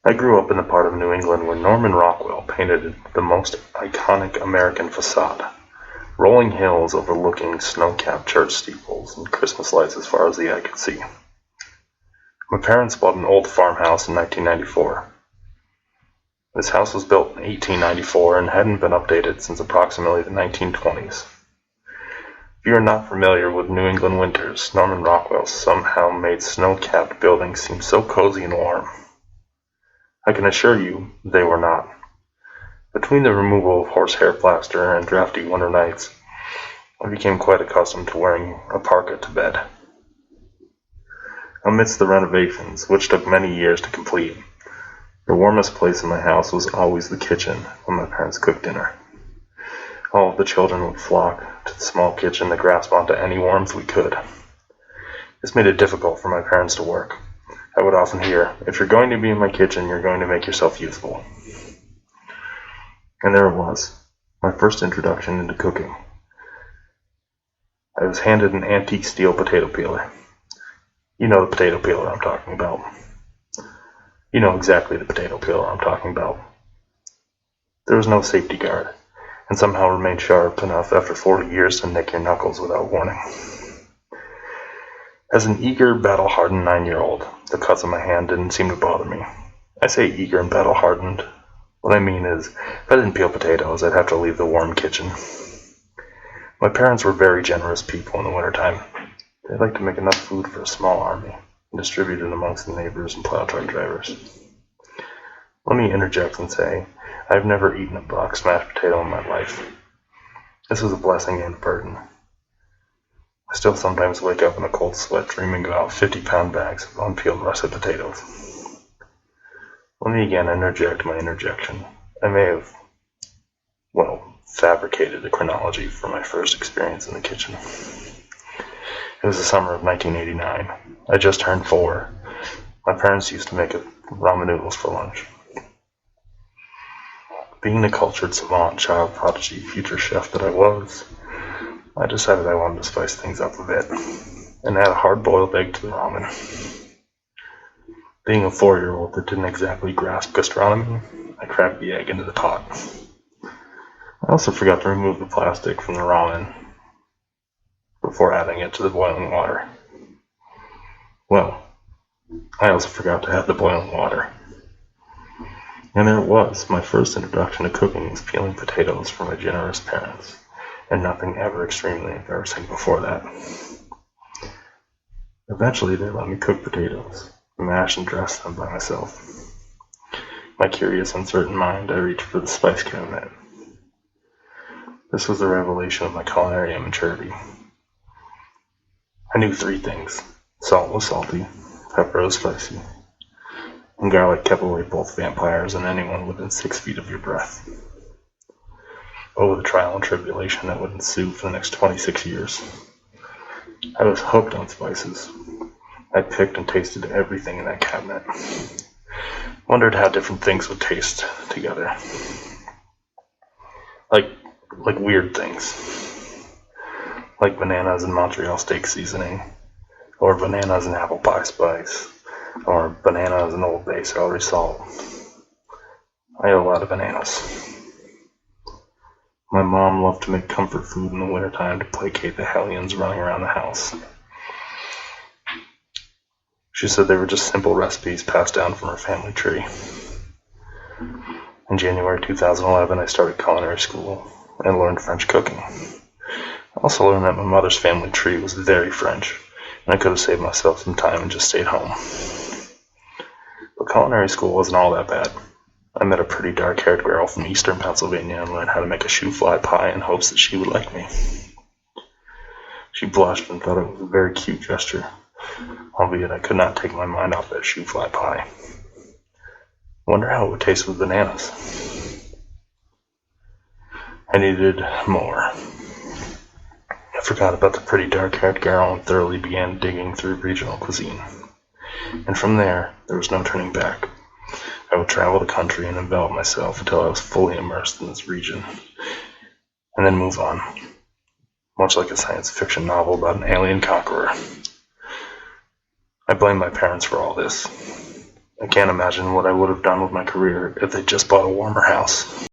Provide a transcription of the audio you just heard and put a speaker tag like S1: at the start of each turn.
S1: I grew up in the part of New England where Norman Rockwell painted the most iconic American facade, rolling hills overlooking snow-capped church steeples and Christmas lights as far as the eye could see. My parents bought an old farmhouse in 1994. This house was built in 1894 and hadn't been updated since approximately the 1920s. If you are not familiar with New England winters, Norman Rockwell somehow made snow-capped buildings seem so cozy and warm. I can assure you they were not. Between the removal of horsehair plaster and drafty winter nights, I became quite accustomed to wearing a parka to bed. Amidst the renovations, which took many years to complete, the warmest place in my house was always the kitchen when my parents cooked dinner. All of the children would flock to the small kitchen to grasp onto any warmth we could. This made it difficult for my parents to work. I would often hear, "If you're going to be in my kitchen, you're going to make yourself useful." And there it was, my first introduction into cooking. I was handed an antique steel potato peeler. You know the potato peeler I'm talking about. You know exactly the potato peeler I'm talking about. There was no safety guard, and somehow remained sharp enough after 40 years to nick your knuckles without warning. As an eager, battle-hardened 9-year-old, the cuts on my hand didn't seem to bother me. I say eager and battle-hardened. What I mean is, if I didn't peel potatoes, I'd have to leave the warm kitchen. My parents were very generous people in the wintertime. They liked to make enough food for a small army and distribute it amongst the neighbors and plow truck drivers. Let me interject and say, I've never eaten a box mashed potato in my life. This was a blessing and a burden. I still sometimes wake up in a cold sweat dreaming about 50-pound bags of unpeeled russet potatoes. Let me again interject my interjection. I may have, fabricated a chronology for my first experience in the kitchen. It was the summer of 1989. I just turned 4. My parents used to make ramen noodles for lunch. Being the cultured savant, child prodigy, future chef that I was, I decided I wanted to spice things up a bit, and add a hard-boiled egg to the ramen. Being a 4-year-old that didn't exactly grasp gastronomy, I cracked the egg into the pot. I also forgot to remove the plastic from the ramen before adding it to the boiling water. I also forgot to add the boiling water. And there it was, my first introduction to cooking was peeling potatoes for my generous parents, and nothing ever extremely embarrassing before that. Eventually they let me cook potatoes, mash and dress them by myself. My curious, uncertain mind, I reached for the spice cabinet. This was the revelation of my culinary immaturity. I knew 3 things. Salt was salty, pepper was spicy, and garlic kept away both vampires and anyone within 6 feet of your breath. Oh, the trial and tribulation that would ensue for the next 26 years. I was hooked on spices. I picked and tasted everything in that cabinet. Wondered how different things would taste together. Like weird things. Like bananas and Montreal steak seasoning, or bananas and apple pie spice, or bananas and Old Bay celery salt. I ate a lot of bananas. My mom loved to make comfort food in the wintertime to placate the hellions running around the house. She said they were just simple recipes passed down from her family tree. In January 2011, I started culinary school and learned French cooking. I also learned that my mother's family tree was very French, and I could have saved myself some time and just stayed home. But culinary school wasn't all that bad. I met a pretty dark-haired girl from eastern Pennsylvania and learned how to make a shoe-fly pie in hopes that she would like me. She blushed and thought it was a very cute gesture, albeit I could not take my mind off that shoe-fly pie. Wonder how it would taste with bananas. I needed more. I forgot about the pretty dark-haired girl and thoroughly began digging through regional cuisine. And from there was no turning back. I would travel the country and envelop myself until I was fully immersed in this region, and then move on, much like a science fiction novel about an alien conqueror. I blame my parents for all this. I can't imagine what I would have done with my career if they just bought a warmer house.